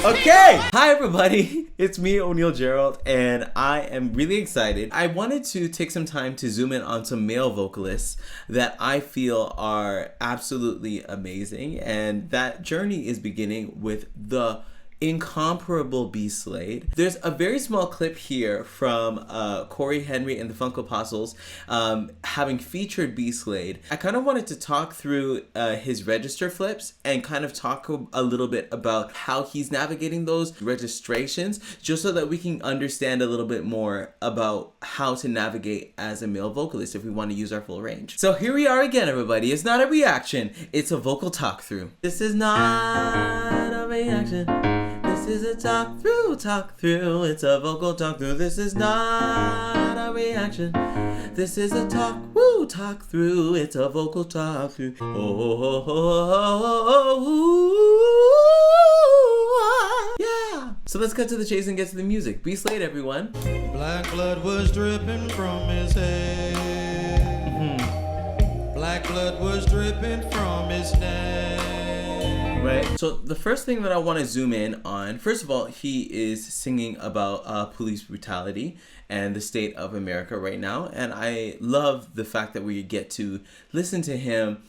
Okay, hi everybody, it's me, O'Neal Gerald, and I am really excited. I wanted to take some time to zoom in on some male vocalists that I feel are absolutely amazing, and that journey is beginning with the incomparable Slade. There's a very small clip here from Cory Henry and the Funk Apostles having featured Slade. I kind of wanted to talk through his register flips and kind of talk a little bit about how he's navigating those registrations, just so that we can understand a little bit more about how to navigate as a male vocalist if we want to use our full range. So here we are again, everybody. It's not a reaction, it's a vocal talk through. This is not a reaction. This is a talk through, it's a vocal talk through. This is not a reaction. This is a talk through, it's a vocal talk through. Yeah. So let's cut to the chase and get to the music. Slade, everyone. Black blood was dripping from his head. Black blood was dripping from his neck. Right. So the first thing that I want to zoom in on, first of all, he is singing about police brutality and the state of America right now. And I love the fact that we get to listen to him,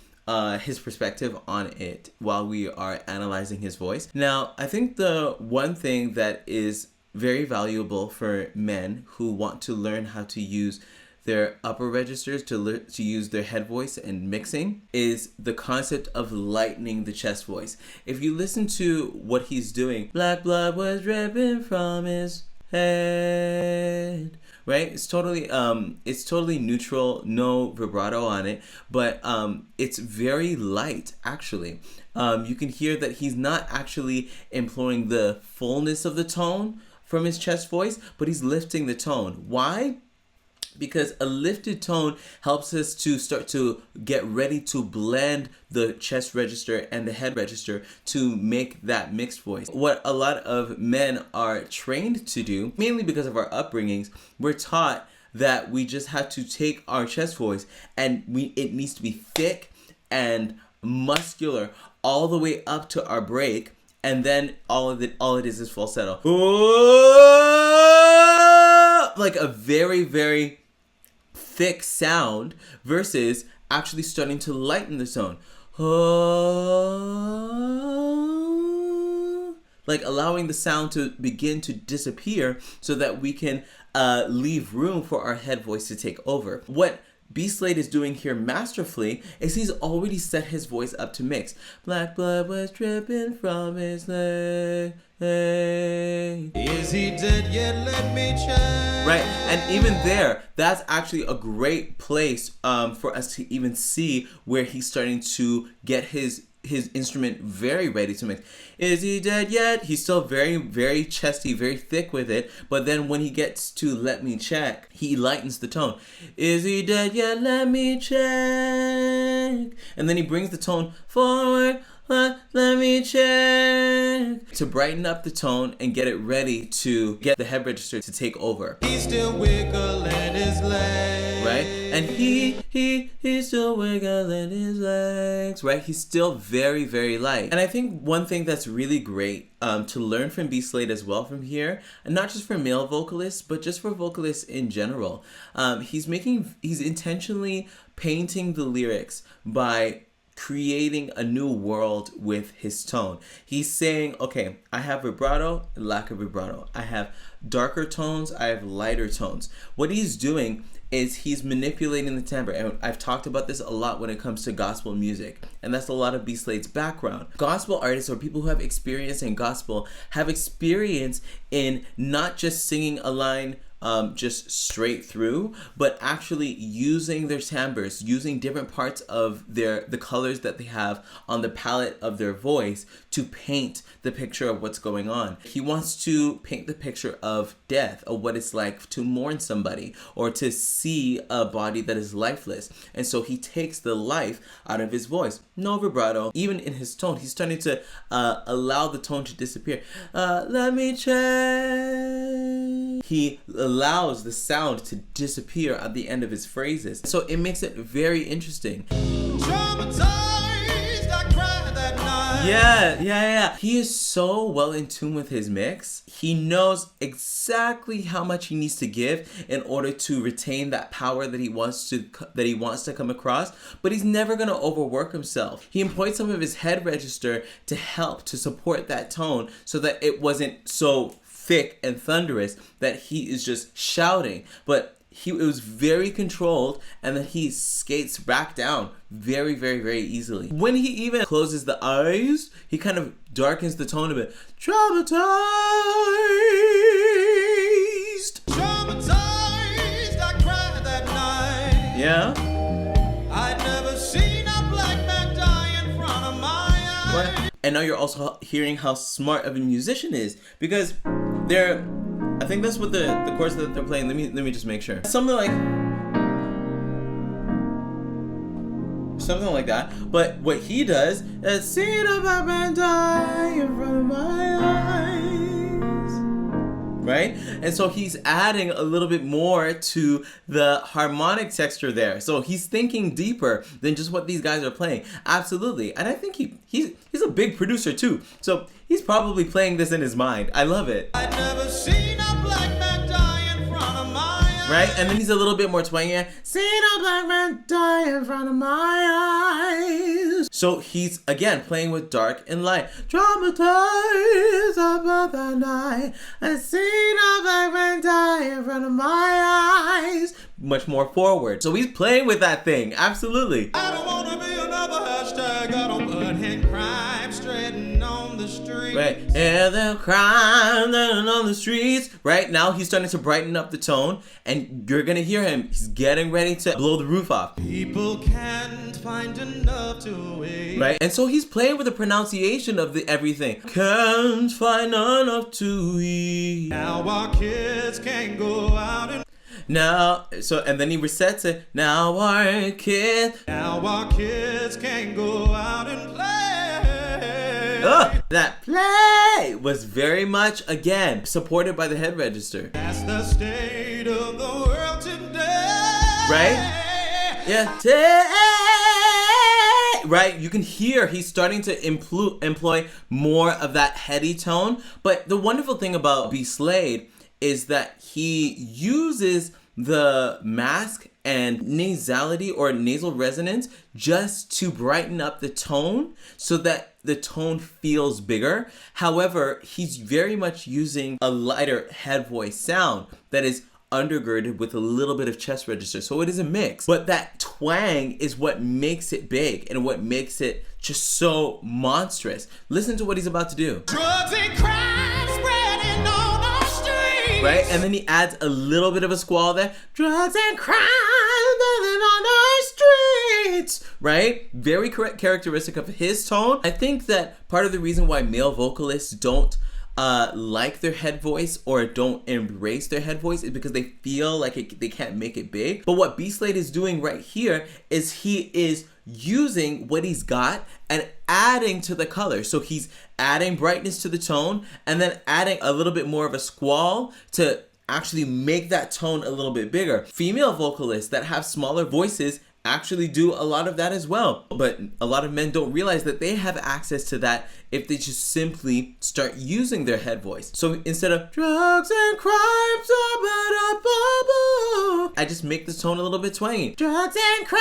his perspective on it while we are analyzing his voice. Now, I think the one thing that is very valuable for men who want to learn how to use their upper registers to use their head voice and mixing is the concept of lightening the chest voice. If you listen to what he's doing, black blood was dripping from his head, right? It's totally neutral, no vibrato on it, but it's very light actually. You can hear that he's not actually employing the fullness of the tone from his chest voice, but he's lifting the tone. Why? Because a lifted tone helps us to start to get ready to blend the chest register and the head register to make that mixed voice. What a lot of men are trained to do, mainly because of our upbringings, we're taught that we just have to take our chest voice and it needs to be thick and muscular all the way up to our break, and then all it is falsetto. Like a very, very thick sound versus actually starting to lighten the tone. Like allowing the sound to begin to disappear so that we can leave room for our head voice to take over. What Slade is doing here masterfully is he's already set his voice up to mix. Black blood was dripping from his leg. Is he dead yet? Let me check. Right, and even there, that's actually a great place for us to even see where he's starting to get his instrument very ready to mix. Is he dead yet? He's still very, very chesty, very thick with it. But then when he gets to let me check, he lightens the tone. Is he dead yet? Let me check. And then he brings the tone forward. Let me check. To brighten up the tone and get it ready to get the head register to take over. He's still wiggling his legs. Right? And he's still wiggling his legs. Right? He's still very, very light. And I think one thing that's really great to learn from Slade as well from here, and not just for male vocalists, but just for vocalists in general, he's intentionally painting the lyrics by creating a new world with his tone. He's saying, okay, I have vibrato, lack of vibrato. I have darker tones, I have lighter tones. What he's doing is he's manipulating the timbre. And I've talked about this a lot when it comes to gospel music. And that's a lot of Slade's background. Gospel artists or people who have experience in gospel have experience in not just singing a line just straight through, but actually using their timbres, using different parts of the colors that they have on the palette of their voice to paint the picture of what's going on. He wants to paint the picture of death, of what it's like to mourn somebody or to see a body that is lifeless. And so he takes the life out of his voice. No vibrato. Even in his tone, he's starting to allow the tone to disappear. Let me check. He allows the sound to disappear at the end of his phrases. So it makes it very interesting. Traumatized, I cried that night. Yeah. He is so well in tune with his mix. He knows exactly how much he needs to give in order to retain that power that he wants to come across, but he's never going to overwork himself. He employed some of his head register to help to support that tone so that it wasn't so thick and thunderous that he is just shouting, but it was very controlled, and then he skates back down very, very, very easily. When he even closes the eyes, he kind of darkens the tone a bit. Traumatized, I cried that night. Yeah. I'd never seen a black man die in front of my eyes. What? And now you're also hearing how smart of a musician is, because I think that's what the chords that they're playing. Let me just make sure. Something like that. But what he does is see the black man die in front of my eyes. Right? And so he's adding a little bit more to the harmonic texture there. So he's thinking deeper than just what these guys are playing. Absolutely. And I think he's a big producer too. So he's probably playing this in his mind. I love it. I'd never seen a black man die in front of my eyes. Right? And then he's a little bit more twangy. Seen a black man die in front of my eyes. So he's, again, playing with dark and light. Traumatized about the night. I seen a black man die in front of my eyes. Much more forward. So he's playing with that thing. Absolutely. I don't want to be another hashtag. I don't put hate crime straighten on the street. Right. Yeah, they're crying on the streets. Right now he's starting to brighten up the tone, and you're gonna hear him. He's getting ready to blow the roof off. People can't find enough to eat. Right. And so he's playing with the pronunciation of the everything. Can't find enough to eat. Now our kids can't go out and now, and then he resets it. Now our kids can't go out and play. That play was very much, again, supported by the head register. That's the state of the world today. Right? Yeah. Right? You can hear he's starting to employ more of that heady tone. But the wonderful thing about B. Slade is that he uses the mask and nasality or nasal resonance just to brighten up the tone so that the tone feels bigger. However, he's very much using a lighter head voice sound that is undergirded with a little bit of chest register. So it is a mix. But that twang is what makes it big and what makes it just so monstrous. Listen to what he's about to do. Drugs and crime spreading on our streets. Right? And then he adds a little bit of a squall there. Drugs and crime spreading on our streets. Right? Very correct characteristic of his tone. I think that part of the reason why male vocalists don't like their head voice or don't embrace their head voice is because they feel like they can't make it big. But what B. Slade is doing right here is he is using what he's got and adding to the color. So he's adding brightness to the tone and then adding a little bit more of a squall to actually make that tone a little bit bigger. Female vocalists that have smaller voices actually do a lot of that as well. But a lot of men don't realize that they have access to that if they just simply start using their head voice. So instead of drugs and crimes, I just make the tone a little bit twangy. Drugs and crime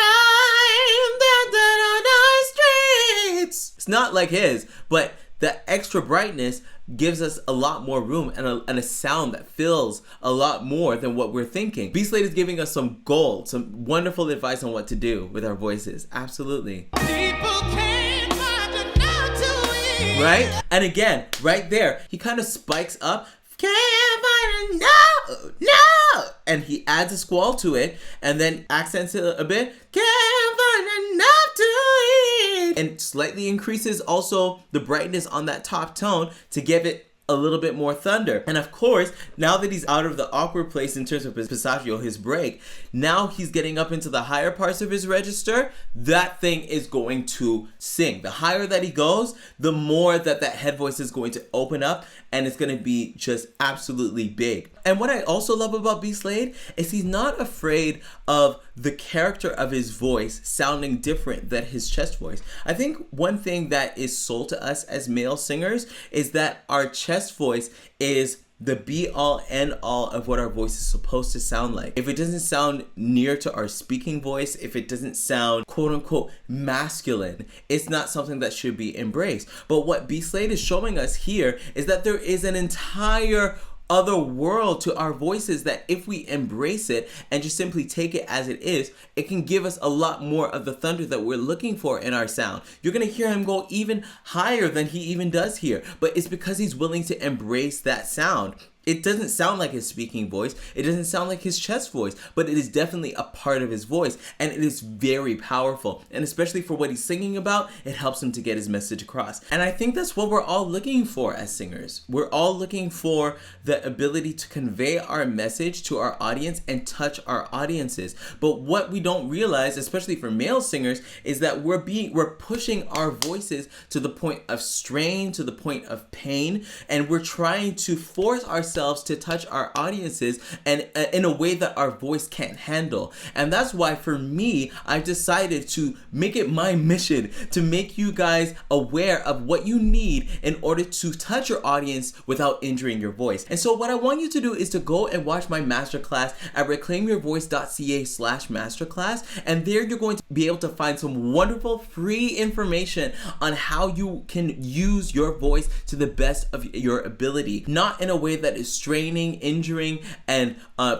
on our streets. It's not like his, but the extra brightness gives us a lot more room and a sound that fills a lot more than what we're thinking. B. Slade is giving us some gold, some wonderful advice on what to do with our voices. Absolutely. People can't find enough to eat. Right? And again, right there, he kind of spikes up. Can't find enough, no! And he adds a squall to it and then accents it a bit. Can't find enough to eat. And slightly increases also the brightness on that top tone to give it a little bit more thunder. And of course, now that he's out of the awkward place in terms of his passaggio, his break, now he's getting up into the higher parts of his register. That thing is going to sing. The higher that he goes, the more that head voice is going to open up and it's going to be just absolutely big. And what I also love about B. Slade is he's not afraid of the character of his voice sounding different than his chest voice. I think one thing that is sold to us as male singers is that our chest voice is the be all end all of what our voice is supposed to sound like. If it doesn't sound near to our speaking voice, if it doesn't sound quote unquote masculine, it's not something that should be embraced. But what B. Slade is showing us here is that there is an entire other world to our voices that if we embrace it and just simply take it as it is, it can give us a lot more of the thunder that we're looking for in our sound. You're gonna hear him go even higher than he even does here, but it's because he's willing to embrace that sound. It doesn't sound like his speaking voice. It doesn't sound like his chest voice, but it is definitely a part of his voice, and it is very powerful. And especially for what he's singing about, it helps him to get his message across. And I think that's what we're all looking for as singers. We're all looking for the ability to convey our message to our audience and touch our audiences. But what we don't realize, especially for male singers, is that we're pushing our voices to the point of strain, to the point of pain, and we're trying to force ourselves to touch our audiences and in a way that our voice can't handle. And that's why for me, I've decided to make it my mission to make you guys aware of what you need in order to touch your audience without injuring your voice. And so what I want you to do is to go and watch my masterclass at reclaimyourvoice.ca/masterclass, and there you're going to be able to find some wonderful free information on how you can use your voice to the best of your ability, not in a way that is straining, injuring, and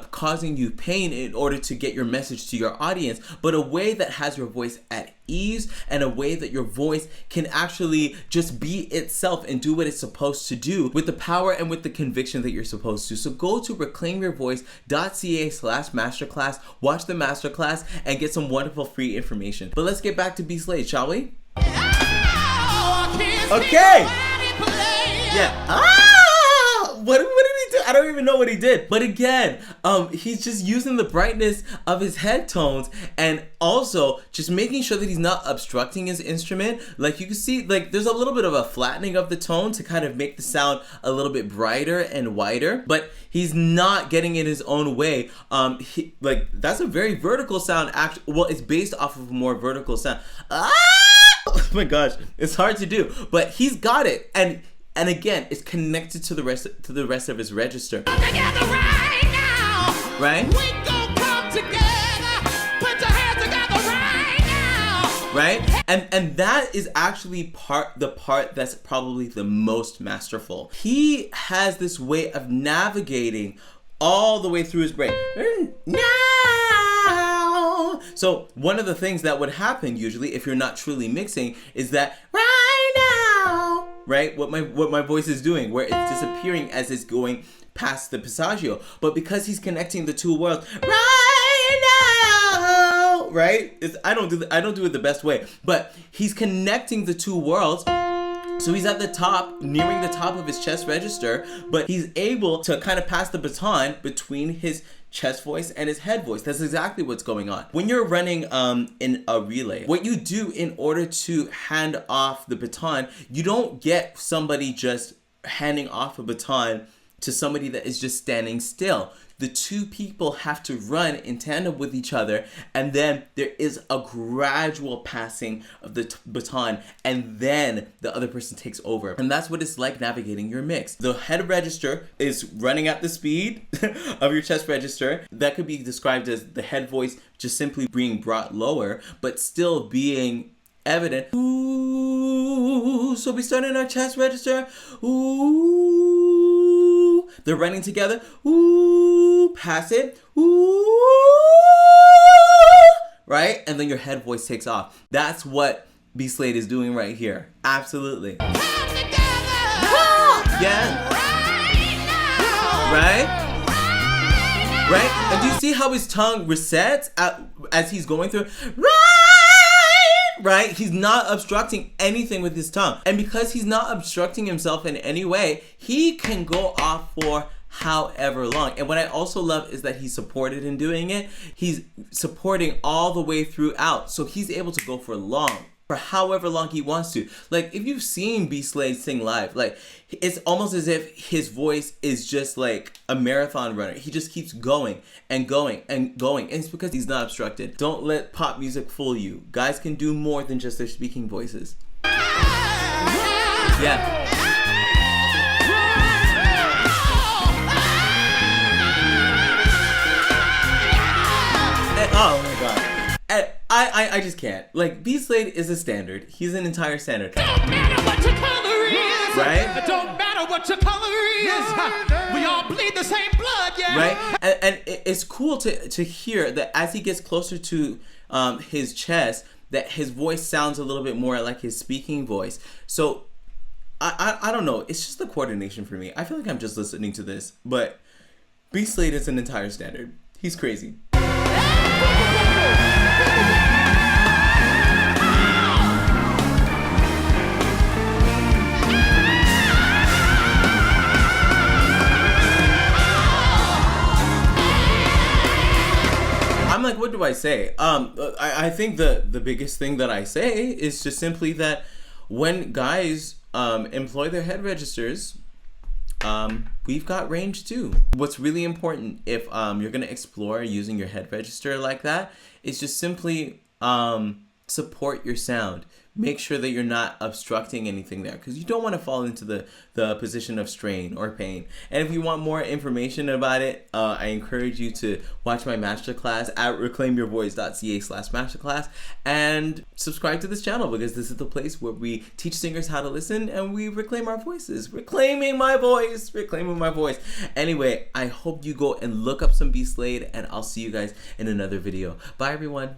causing you pain in order to get your message to your audience, but a way that has your voice at ease and a way that your voice can actually just be itself and do what it's supposed to do with the power and with the conviction that you're supposed to. So go to reclaimyourvoice.ca/masterclass, watch the masterclass, and get some wonderful free information. But let's get back to B. Slade, shall we? Okay. Yeah. What did he do? I don't even know what he did. But again, he's just using the brightness of his head tones and also just making sure that he's not obstructing his instrument. Like you can see, like there's a little bit of a flattening of the tone to kind of make the sound a little bit brighter and wider, but he's not getting in his own way. Like that's a very vertical sound. Well, it's based off of a more vertical sound. Oh my gosh, it's hard to do, but he's got it. And again, it's connected to the rest of his register. Come together right now. Right? We gon' come together. Put your hands together right now. Right? And that is actually the part that's probably the most masterful. He has this way of navigating all the way through his brain. Now. So one of the things that would happen usually if you're not truly mixing is that right now, right? What my voice is doing, where it's disappearing as it's going past the passaggio. But because he's connecting the two worlds, right now, right? I don't do it the best way, but he's connecting the two worlds. So he's at the top, nearing the top of his chest register, but he's able to kind of pass the baton between his chest voice and his head voice. That's exactly what's going on. When you're running in a relay, what you do in order to hand off the baton, you don't get somebody just handing off a baton to somebody that is just standing still. The two people have to run in tandem with each other, and then there is a gradual passing of the baton, and then the other person takes over. And that's what it's like navigating your mix. The head register is running at the speed of your chest register. That could be described as the head voice just simply being brought lower, but still being evident. Ooh, so we start in our chest register. Ooh, they're running together. Ooh, pass it. Ooh, right? And then your head voice takes off. That's what B. Slade is doing right here. Absolutely. Come together. Yeah. Right? Right? And do you see how his tongue resets as he's going through? Right? He's not obstructing anything with his tongue. And because he's not obstructing himself in any way, he can go off for however long. And what I also love is that he's supported in doing it. He's supporting all the way throughout. So he's able to go for long. for however long he wants to. Like, if you've seen B Slade sing live, like, it's almost as if his voice is just like a marathon runner. He just keeps going and going and going. And it's because he's not obstructed. Don't let pop music fool you. Guys can do more than just their speaking voices. Yeah. Oh my god. I just can't. Like, B Slade is a standard. He's an entire standard. Don't matter what your color is. Right? It don't matter what your color is. We all bleed the same blood, yeah. Right? And it's cool to hear that as he gets closer to his chest, that his voice sounds a little bit more like his speaking voice. So, I don't know. It's just the coordination for me. I feel like I'm just listening to this. But B Slade is an entire standard. He's crazy. I'm like, what do I say? I think the biggest thing that I say is just simply that when guys employ their head registers, we've got range too. What's really important if you're gonna explore using your head register like that is just simply support your sound. Make sure that you're not obstructing anything there, because you don't want to fall into the position of strain or pain. And if you want more information about it, I encourage you to watch my masterclass at reclaimyourvoice.ca/masterclass and subscribe to this channel, because this is the place where we teach singers how to listen and we reclaim our voices. Reclaiming my voice. Anyway, I hope you go and look up some B Slade, and I'll see you guys in another video. Bye everyone.